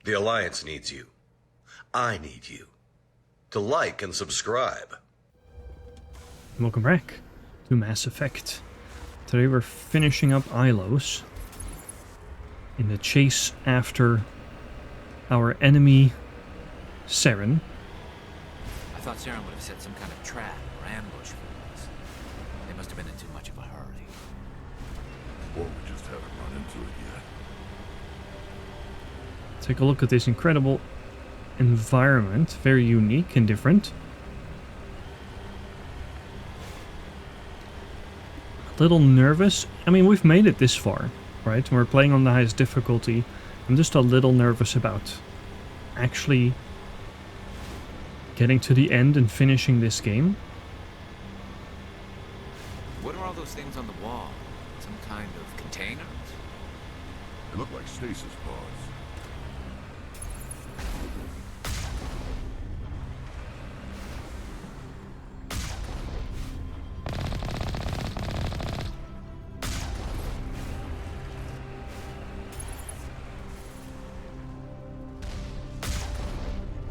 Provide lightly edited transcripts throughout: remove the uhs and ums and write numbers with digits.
The Alliance needs you. I need you. To like and subscribe. Welcome back to Mass Effect. Today we're finishing up Ilos in the chase after our enemy, Saren. I thought Saren would have set some kind of trap or ambush for us. They must have been in too much of a hurry. Or we just haven't run into it yet. Take a look at this incredible environment, very unique and different. A little nervous. I mean, we've made it this far, right? And we're playing on the highest difficulty. I'm just a little nervous about actually getting to the end and finishing this game. What are all those things on the wall? Some kind of containers? They look like stasis pods.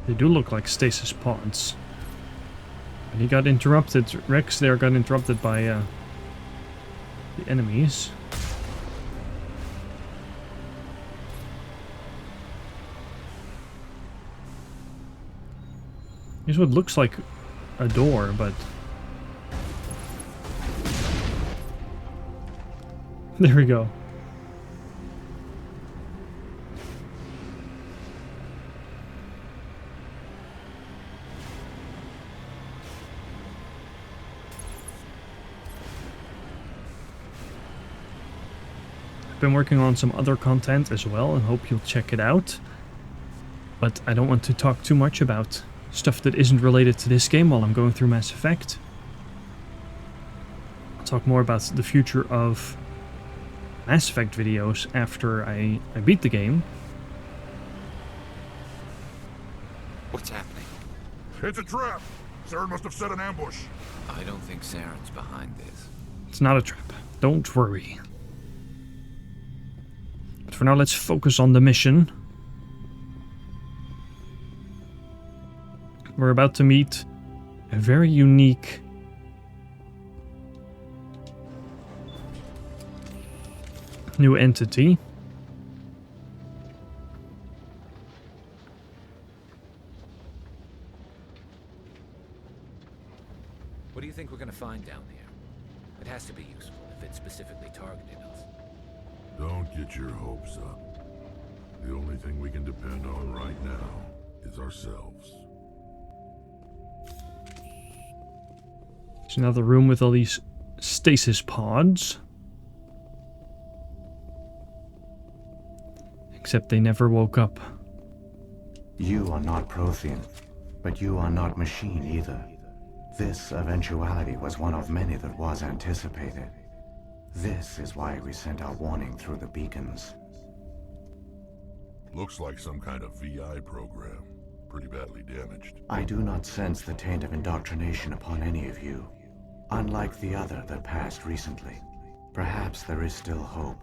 They do look like stasis pods. And he got interrupted. Rex there got interrupted by the enemies. Here's what looks like a door, but... There we go. Been working on some other content as well and hope you'll check it out, but I don't want to talk too much about stuff that isn't related to this game while I'm going through Mass Effect. I'll talk more about the future of Mass Effect videos after I beat the game. What's happening? It's a trap! Saren must have set an ambush. I don't think Saren's behind this. It's not a trap, don't worry. But for now, let's focus on the mission. We're about to meet a very unique new entity. What do you think we're gonna find down there? It has to be useful if it specifically targeted us. Don't get your hopes up. The only thing we can depend on right now is ourselves. There's another room with all these stasis pods. Except they never woke up. You are not Prothean, but you are not machine either. This eventuality was one of many that was anticipated. This is why we sent our warning through the beacons. Looks like some kind of VI program. Pretty badly damaged. I do not sense the taint of indoctrination upon any of you. Unlike the other that passed recently. Perhaps there is still hope.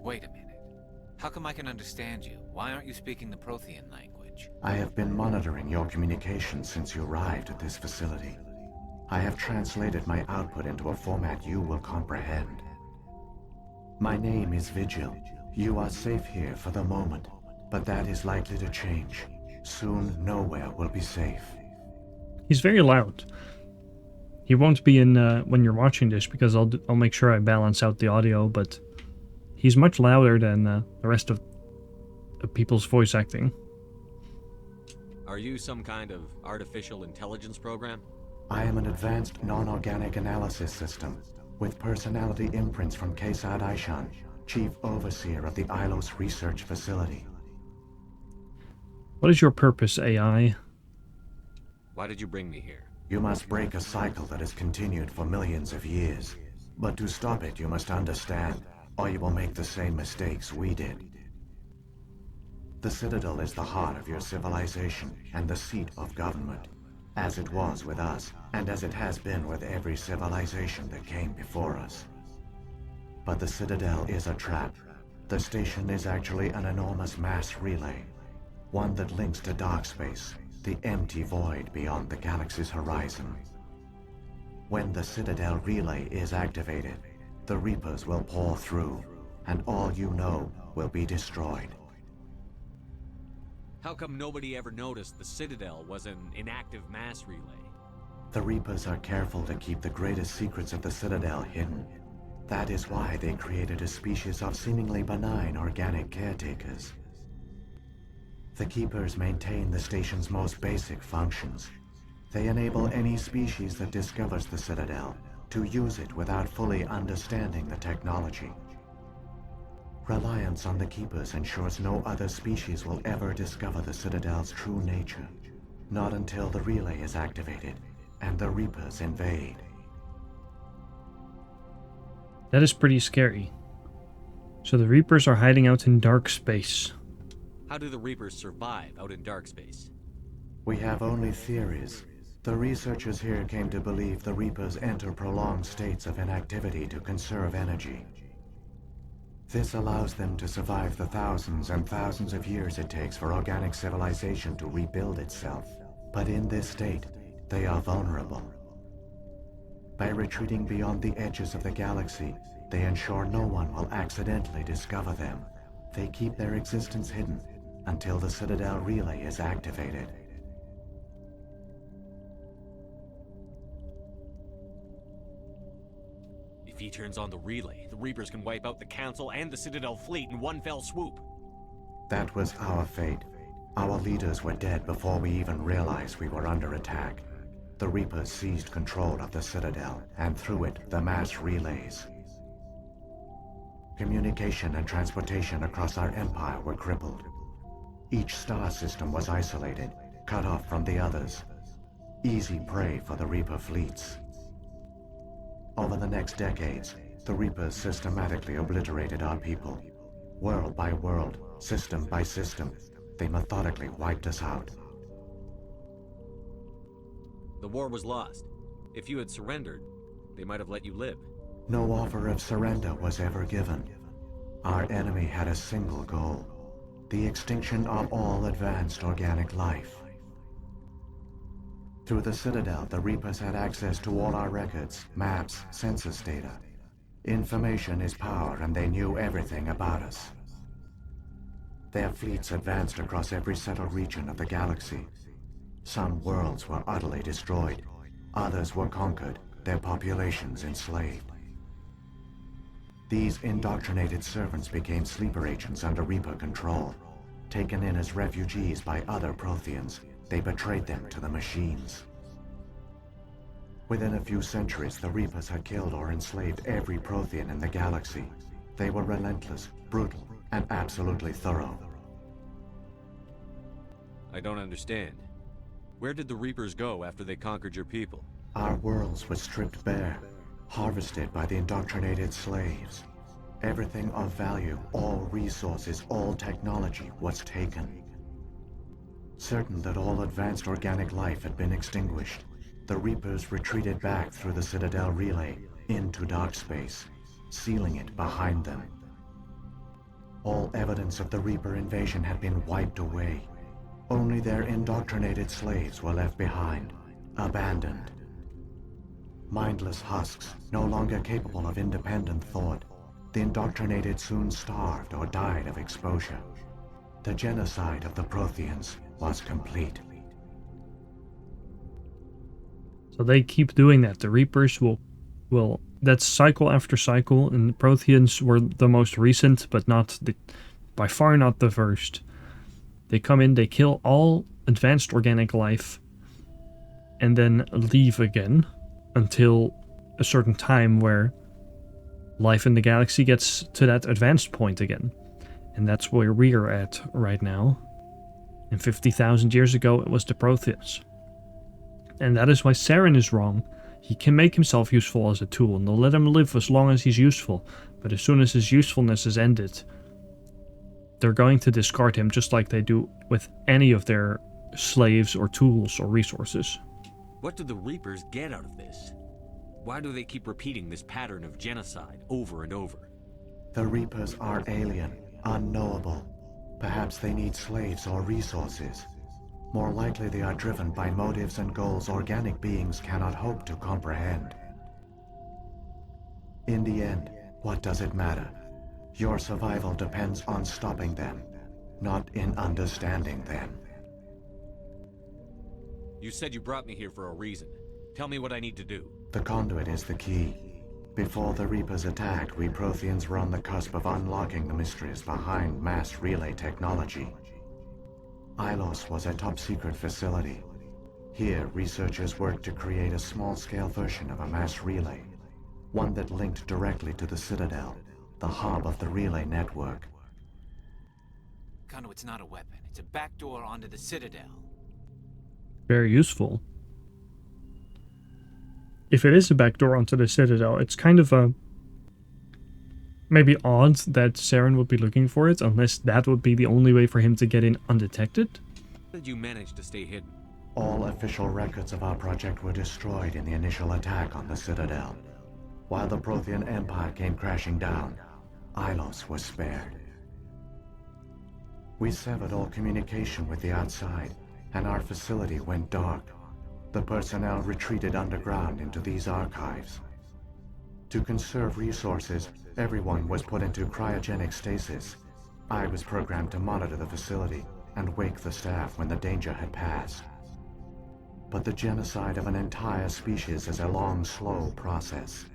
Wait a minute. How come I can understand you? Why aren't you speaking the Prothean language? I have been monitoring your communications since you arrived at this facility. I have translated my output into a format you will comprehend. My name is Vigil. You are safe here for the moment, but that is likely to change. Soon, nowhere will be safe. He's very loud. He won't be in when you're watching this because I'll make sure I balance out the audio, but he's much louder than the rest of people's voice acting. Are you some kind of artificial intelligence program? I am an advanced non-organic analysis system with personality imprints from Kesad Aishan, Chief Overseer of the Ilos Research Facility. What is your purpose, AI? Why did you bring me here? You must break a cycle that has continued for millions of years. But to stop it, you must understand, or you will make the same mistakes we did. The Citadel is the heart of your civilization and the seat of government, as it was with us, and as it has been with every civilization that came before us. But the Citadel is a trap, The station is actually an enormous mass relay, one that links to dark space, the empty void beyond the galaxy's horizon. When the Citadel relay is activated, the Reapers will pour through, and all you know will be destroyed. How come nobody ever noticed the Citadel was an inactive mass relay? The Reapers are careful to keep the greatest secrets of the Citadel hidden. That is why they created a species of seemingly benign organic caretakers. The Keepers maintain the station's most basic functions. They enable any species that discovers the Citadel to use it without fully understanding the technology. Reliance on the Keepers ensures no other species will ever discover the Citadel's true nature. Not until the relay is activated and the Reapers invade. That is pretty scary. So the Reapers are hiding out in dark space. How do the Reapers survive out in dark space? We have only theories. The researchers here came to believe the Reapers enter prolonged states of inactivity to conserve energy. This allows them to survive the thousands and thousands of years it takes for organic civilization to rebuild itself. But in this state, they are vulnerable. By retreating beyond the edges of the galaxy, they ensure no one will accidentally discover them. They keep their existence hidden until the Citadel relay is activated. If he turns on the relay, the Reapers can wipe out the Council and the Citadel fleet in one fell swoop. That was our fate. Our leaders were dead before we even realized we were under attack. The Reapers seized control of the Citadel, and through it, the mass relays. Communication and transportation across our empire were crippled. Each star system was isolated, cut off from the others. Easy prey for the Reaper fleets. Over the next decades, the Reapers systematically obliterated our people. World by world, system by system, they methodically wiped us out. The war was lost. If you had surrendered, they might have let you live. No offer of surrender was ever given. Our enemy had a single goal: the extinction of all advanced organic life. Through the Citadel, the Reapers had access to all our records, maps, census data. Information is power, and they knew everything about us. Their fleets advanced across every settled region of the galaxy. Some worlds were utterly destroyed. Others were conquered, their populations enslaved. These indoctrinated servants became sleeper agents under Reaper control. Taken in as refugees by other Protheans, they betrayed them to the machines. Within a few centuries, the Reapers had killed or enslaved every Prothean in the galaxy. They were relentless, brutal, and absolutely thorough. I don't understand. Where did the Reapers go after they conquered your people? Our worlds were stripped bare, harvested by the indoctrinated slaves. Everything of value, all resources, all technology was taken. Certain that all advanced organic life had been extinguished, the Reapers retreated back through the Citadel relay into dark space, sealing it behind them. All evidence of the Reaper invasion had been wiped away. Only their indoctrinated slaves were left behind, abandoned. Mindless husks, no longer capable of independent thought, the indoctrinated soon starved or died of exposure. The genocide of the Protheans was complete. So they keep doing that. The Reapers will that's cycle after cycle, and the Protheans were the most recent, but by far not the first. They come in, they kill all advanced organic life, and then leave again until a certain time where life in the galaxy gets to that advanced point again. And that's where we're at right now. And 50,000 years ago, it was the Protheans. And that is why Saren is wrong. He can make himself useful as a tool, and they'll let him live as long as he's useful. But as soon as his usefulness is ended, they're going to discard him just like they do with any of their slaves or tools or resources. What do the Reapers get out of this? Why do they keep repeating this pattern of genocide over and over? The Reapers are alien, unknowable. Perhaps they need slaves or resources. More likely they are driven by motives and goals organic beings cannot hope to comprehend. In the end, what does it matter? Your survival depends on stopping them, not in understanding them. You said you brought me here for a reason. Tell me what I need to do. The Conduit is the key. Before the Reapers attacked, we Protheans were on the cusp of unlocking the mysteries behind mass relay technology. Ilos was a top-secret facility. Here, researchers worked to create a small-scale version of a mass relay, one that linked directly to the Citadel, the hub of the relay network. Conduit's not a weapon. It's a backdoor onto the Citadel. Very useful. If it is a backdoor onto the Citadel, it's kind of maybe odd that Saren would be looking for it, unless that would be the only way for him to get in undetected. How did you manage to stay hidden? All official records of our project were destroyed in the initial attack on the Citadel. While the Prothean Empire came crashing down, Ilos was spared. We severed all communication with the outside, and our facility went dark. The personnel retreated underground into these archives. To conserve resources, everyone was put into cryogenic stasis. I was programmed to monitor the facility and wake the staff when the danger had passed. But the genocide of an entire species is a long, slow process.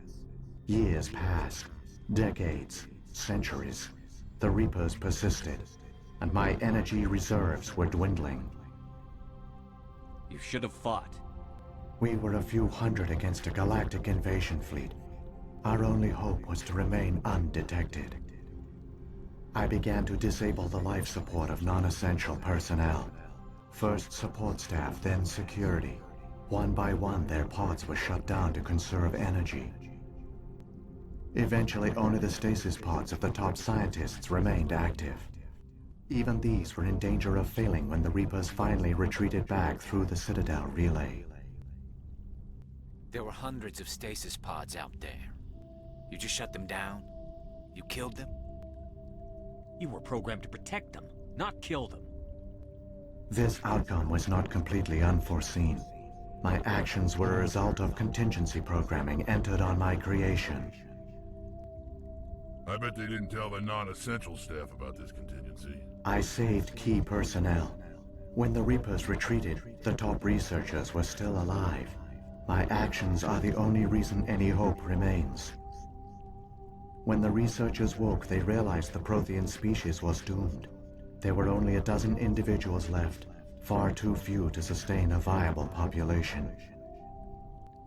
Years passed, decades, centuries. The Reapers persisted, and my energy reserves were dwindling. You should have fought. We were a few hundred against a galactic invasion fleet. Our only hope was to remain undetected. I began to disable the life support of non-essential personnel. First support staff, then security. One by one, their pods were shut down to conserve energy. Eventually, only the stasis pods of the top scientists remained active. Even these were in danger of failing when the Reapers finally retreated back through the Citadel relay. There were hundreds of stasis pods out there. You just shut them down? You killed them? You were programmed to protect them, not kill them. This outcome was not completely unforeseen. My actions were a result of contingency programming entered on my creation. I bet they didn't tell the non-essential staff about this contingency. I saved key personnel. When the Reapers retreated, the top researchers were still alive. My actions are the only reason any hope remains. When the researchers woke, they realized the Prothean species was doomed. There were only a dozen individuals left, far too few to sustain a viable population.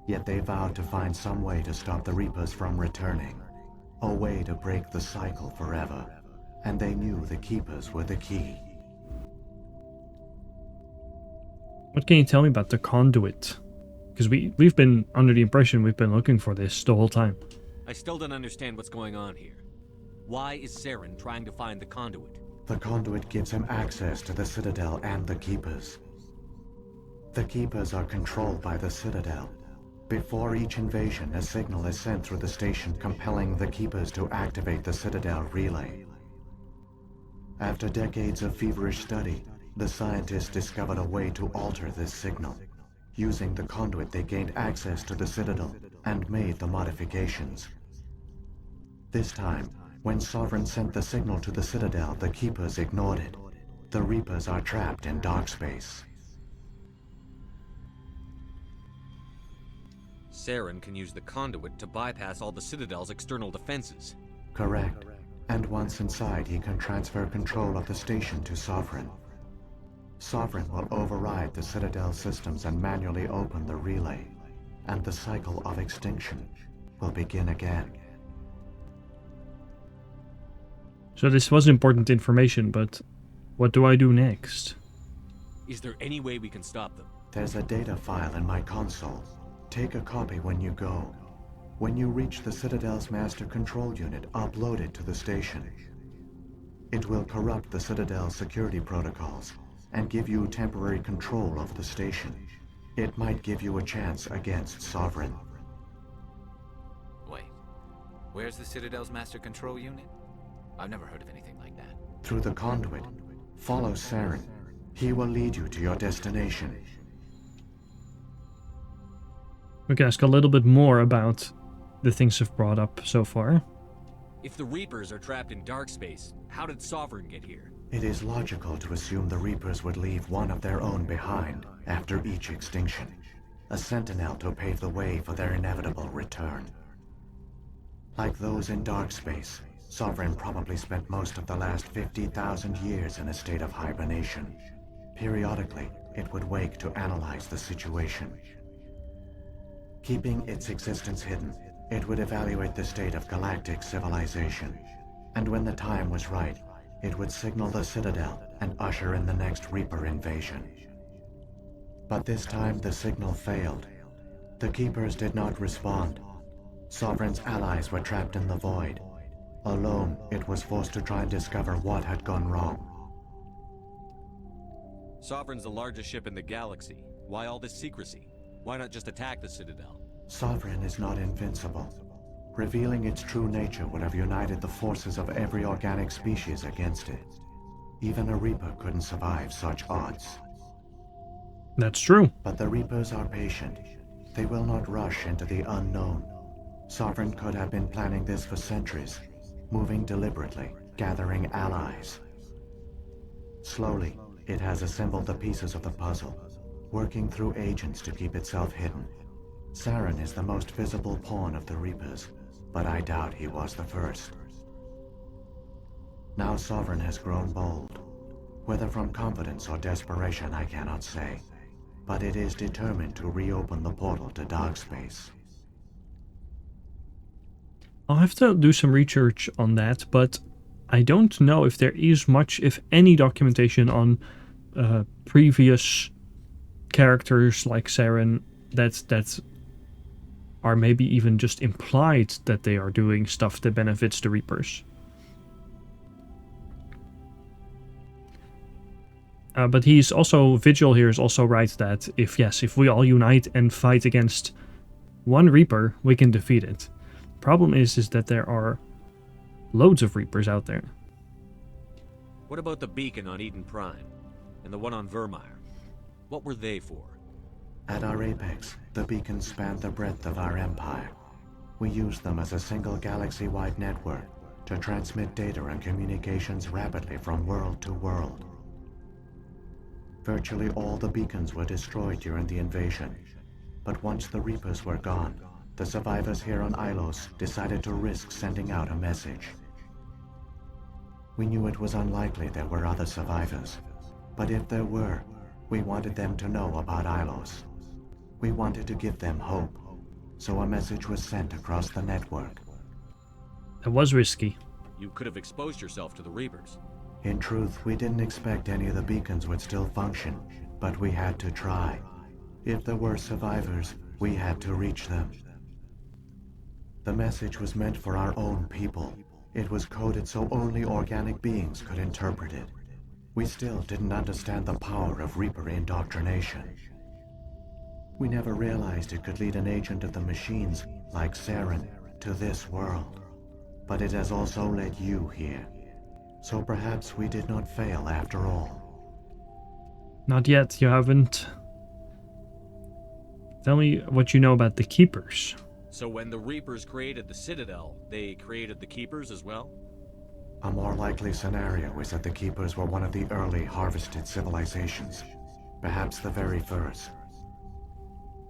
Yet they vowed to find some way to stop the Reapers from returning. A way to break the cycle forever. And they knew the Keepers were the key. What can you tell me about the Conduit? Because we've been under the impression we've been looking for this the whole time. I still don't understand what's going on here. Why is Saren trying to find the Conduit? The Conduit gives him access to the Citadel and the Keepers. The Keepers are controlled by the Citadel. Before each invasion, a signal is sent through the station compelling the Keepers to activate the Citadel relay. After decades of feverish study, the scientists discovered a way to alter this signal. Using the Conduit, they gained access to the Citadel and made the modifications. This time, when Sovereign sent the signal to the Citadel, the Keepers ignored it. The Reapers are trapped in dark space. Saren can use the Conduit to bypass all the Citadel's external defenses. Correct. And once inside, he can transfer control of the station to Sovereign. Sovereign will override the Citadel systems and manually open the relay, and the cycle of extinction will begin again. So this was important information, but what do I do next? Is there any way we can stop them? There's a data file in my console. Take a copy when you go. When you reach the Citadel's master control unit, upload it to the station. It will corrupt the Citadel's security protocols and give you temporary control of the station. It might give you a chance against Sovereign. Wait. Where's the Citadel's master control unit? I've never heard of anything like that. Through the Conduit, follow Saren. He will lead you to your destination. We can ask a little bit more about the things I've brought up so far. If the Reapers are trapped in dark space, how did Sovereign get here? It is logical to assume the Reapers would leave one of their own behind after each extinction. A sentinel to pave the way for their inevitable return. Like those in dark space, Sovereign probably spent most of the last 50,000 years in a state of hibernation. Periodically, it would wake to analyze the situation. Keeping its existence hidden, it would evaluate the state of galactic civilization. And when the time was right, it would signal the Citadel and usher in the next Reaper invasion. But this time the signal failed. The Keepers did not respond. Sovereign's allies were trapped in the void. Alone, it was forced to try and discover what had gone wrong. Sovereign's the largest ship in the galaxy. Why all this secrecy? Why not just attack the Citadel? Sovereign is not invincible. Revealing its true nature would have united the forces of every organic species against it. Even a Reaper couldn't survive such odds. That's true. But the Reapers are patient. They will not rush into the unknown. Sovereign could have been planning this for centuries, moving deliberately, gathering allies. Slowly, it has assembled the pieces of the puzzle, working through agents to keep itself hidden. Saren is the most visible pawn of the Reapers, but I doubt he was the first. Now Sovereign has grown bold. Whether from confidence or desperation, I cannot say. But it is determined to reopen the portal to dark space. I'll have to do some research on that, but I don't know if there is much, if any, documentation on previous characters like Saren that are maybe even just implied that they are doing stuff that benefits the Reapers. But he's also, Vigil here is also right that if we all unite and fight against one Reaper, we can defeat it. Problem is that there are loads of Reapers out there. What about the beacon on Eden Prime? And the one on Vermeer? What were they for? At our apex, the beacons spanned the breadth of our empire. We used them as a single galaxy-wide network to transmit data and communications rapidly from world to world. Virtually all the beacons were destroyed during the invasion, but once the Reapers were gone, the survivors here on Ilos decided to risk sending out a message. We knew it was unlikely there were other survivors, but if there were, we wanted them to know about Ilos. We wanted to give them hope, so a message was sent across the network. That was risky. You could have exposed yourself to the Reapers. In truth, we didn't expect any of the beacons would still function, but we had to try. If there were survivors, we had to reach them. The message was meant for our own people. It was coded so only organic beings could interpret it. We still didn't understand the power of Reaper indoctrination. We never realized it could lead an agent of the machines, like Saren, to this world. But it has also led you here. So perhaps we did not fail after all. Not yet, you haven't. Tell me what you know about the Keepers. So when the Reapers created the Citadel, they created the Keepers as well? A more likely scenario is that the Keepers were one of the early harvested civilizations. Perhaps the very first.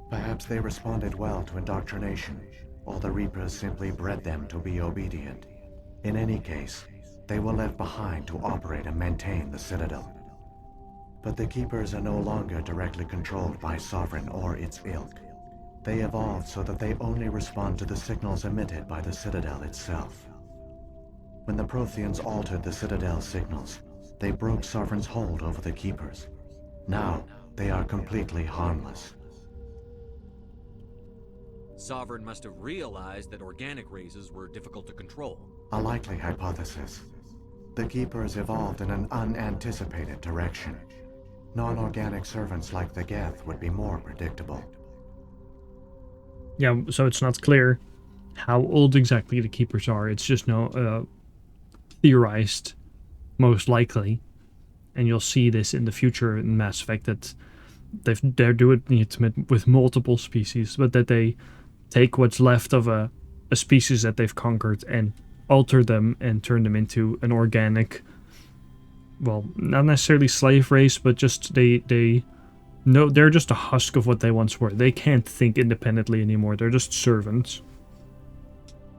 Perhaps they responded well to indoctrination, or the Reapers simply bred them to be obedient. In any case, they were left behind to operate and maintain the Citadel. But the Keepers are no longer directly controlled by Sovereign or its ilk. They evolved so that they only respond to the signals emitted by the Citadel itself. When the Protheans altered the Citadel's signals, they broke Sovereign's hold over the Keepers. Now, they are completely harmless. Sovereign must have realized that organic races were difficult to control. A likely hypothesis. The Keepers evolved in an unanticipated direction. Non-organic servants like the Geth would be more predictable. Yeah, so it's not clear how old exactly the Keepers are. It's just theorized, most likely, and you'll see this in the future in Mass Effect, that they're doing it with multiple species, but that they take what's left of a species that they've conquered and alter them and turn them into an organic, well, not necessarily slave race, but just they're just a husk of what they once were. They can't think independently anymore. They're just servants.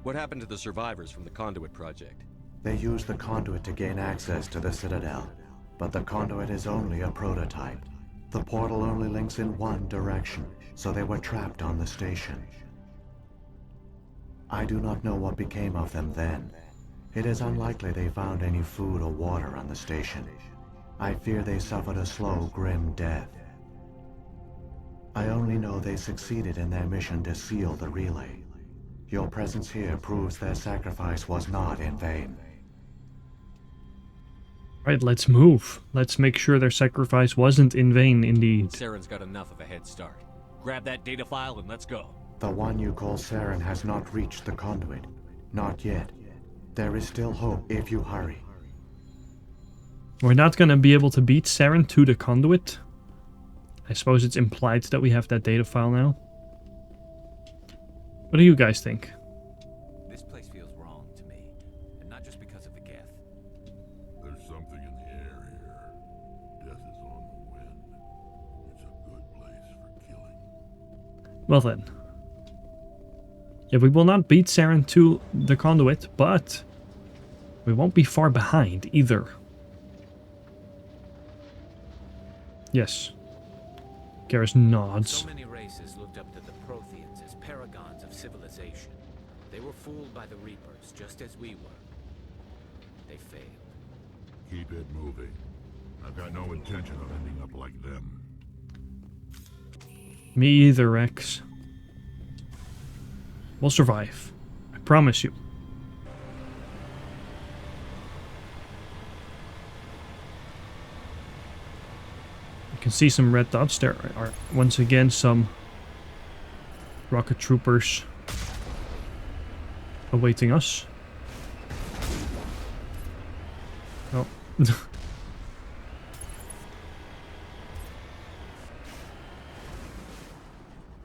What happened to the survivors from the Conduit project? They use the Conduit to gain access to the Citadel, but the Conduit is only a prototype. The portal only links in one direction, so they were trapped on the station. I do not know what became of them then. It is unlikely they found any food or water on the station. I fear they suffered a slow, grim death. I only know they succeeded in their mission to seal the relay. Your presence here proves their sacrifice was not in vain. Right, let's move. Let's make sure their sacrifice wasn't in vain, indeed. Saren's got enough of a head start. Grab that data file and let's go. The one you call Saren has not reached the Conduit. Not yet. There is still hope if you hurry. We're not gonna be able to beat Saren to the Conduit. I suppose it's implied that we have that data file now. What do you guys think? This place feels wrong to me, and not just because of the Geth. There's something in the air here. Death is on the wind. It's a good place for killing. Well then. Yeah, we will not beat Saren to the Conduit, but we won't be far behind either. Yes. Garrus nods. So many races looked up to the Protheans as paragons of civilization. They were fooled by the Reapers, just as we were. They failed. Keep it moving. I've got no intention of ending up like them. Me either, Rex. We'll survive. I promise you. You can see some red dots. There are once again some rocket troopers awaiting us. Oh.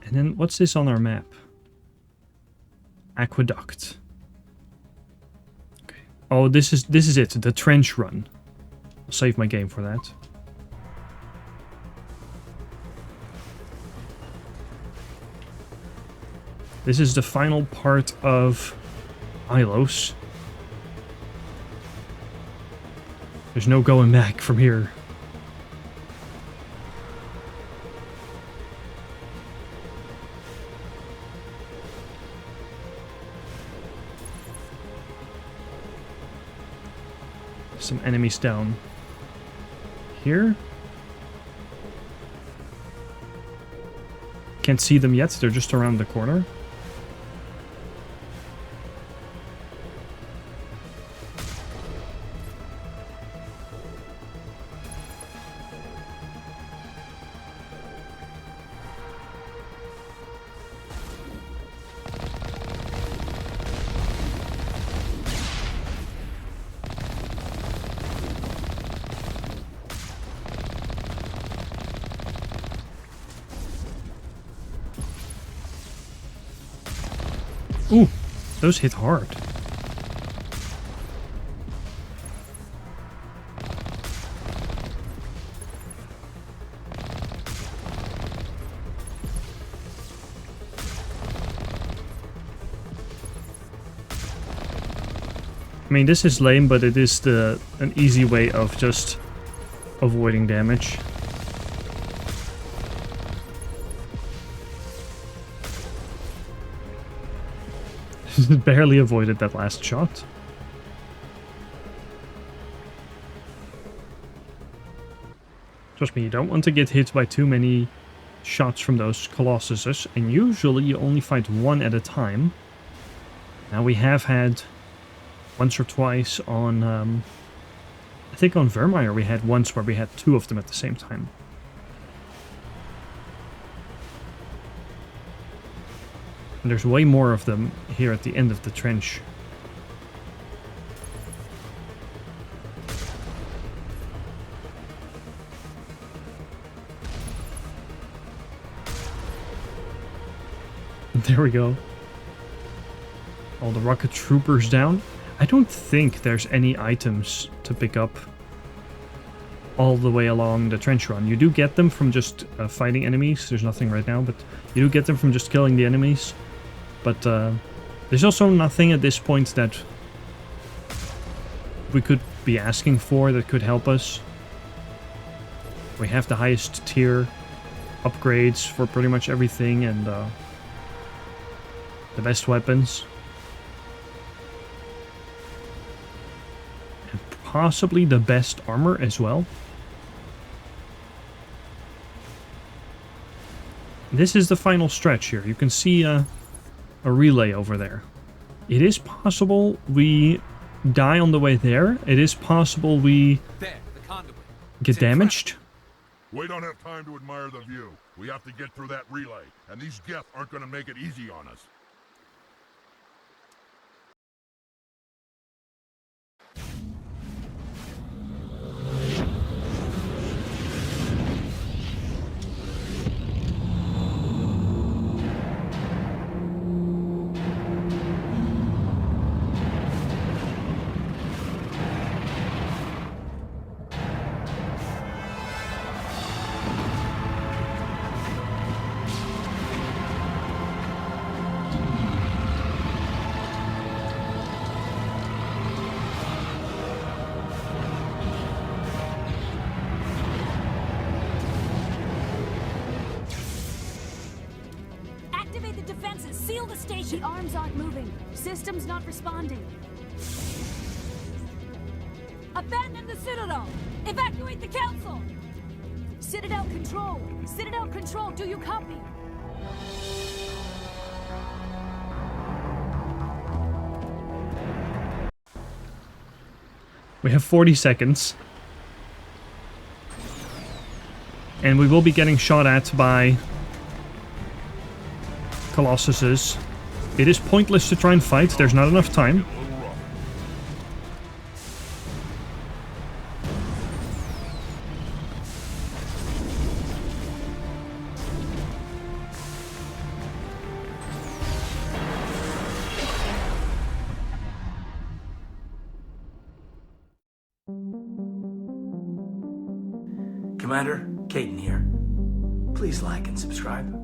And then what's this on our map? Aqueduct. Okay. Oh, this is it. The trench run. I'll save my game for that. This is the final part of Ilos. There's no going back from here. Some enemies down here. Can't see them yet, they're just around the corner. Ooh, those hit hard. I mean, this is lame, but it is an easy way of just avoiding damage. Barely avoided that last shot. Trust me, you don't want to get hit by too many shots from those colossuses, and usually you only fight one at a time. Now we have had once or twice on, I think on Vermeer we had once where we had two of them at the same time. And there's way more of them here at the end of the trench. There we go. All the rocket troopers down. I don't think there's any items to pick up all the way along the trench run. You do get them from just fighting enemies. There's nothing right now, but you do get them from just killing the enemies. But there's also nothing at this point that we could be asking for that could help us. We have the highest tier upgrades for pretty much everything, and the best weapons. And possibly the best armor as well. This is the final stretch here. You can see a relay over there. It is possible we die on the way there. It is possible we There, the conduit. get damaged. We don't have time to admire the view. We have to get through that relay, and these Geth aren't gonna make it easy on us. Activate the defenses! Seal the station! The arms aren't moving. Systems not responding. Abandon the Citadel! Evacuate the Council! Citadel Control! Citadel Control, do you copy? We have 40 seconds. And we will be getting shot at by Colossuses. It is pointless to try and fight. There's not enough time. Commander, Caden here. Please like and subscribe.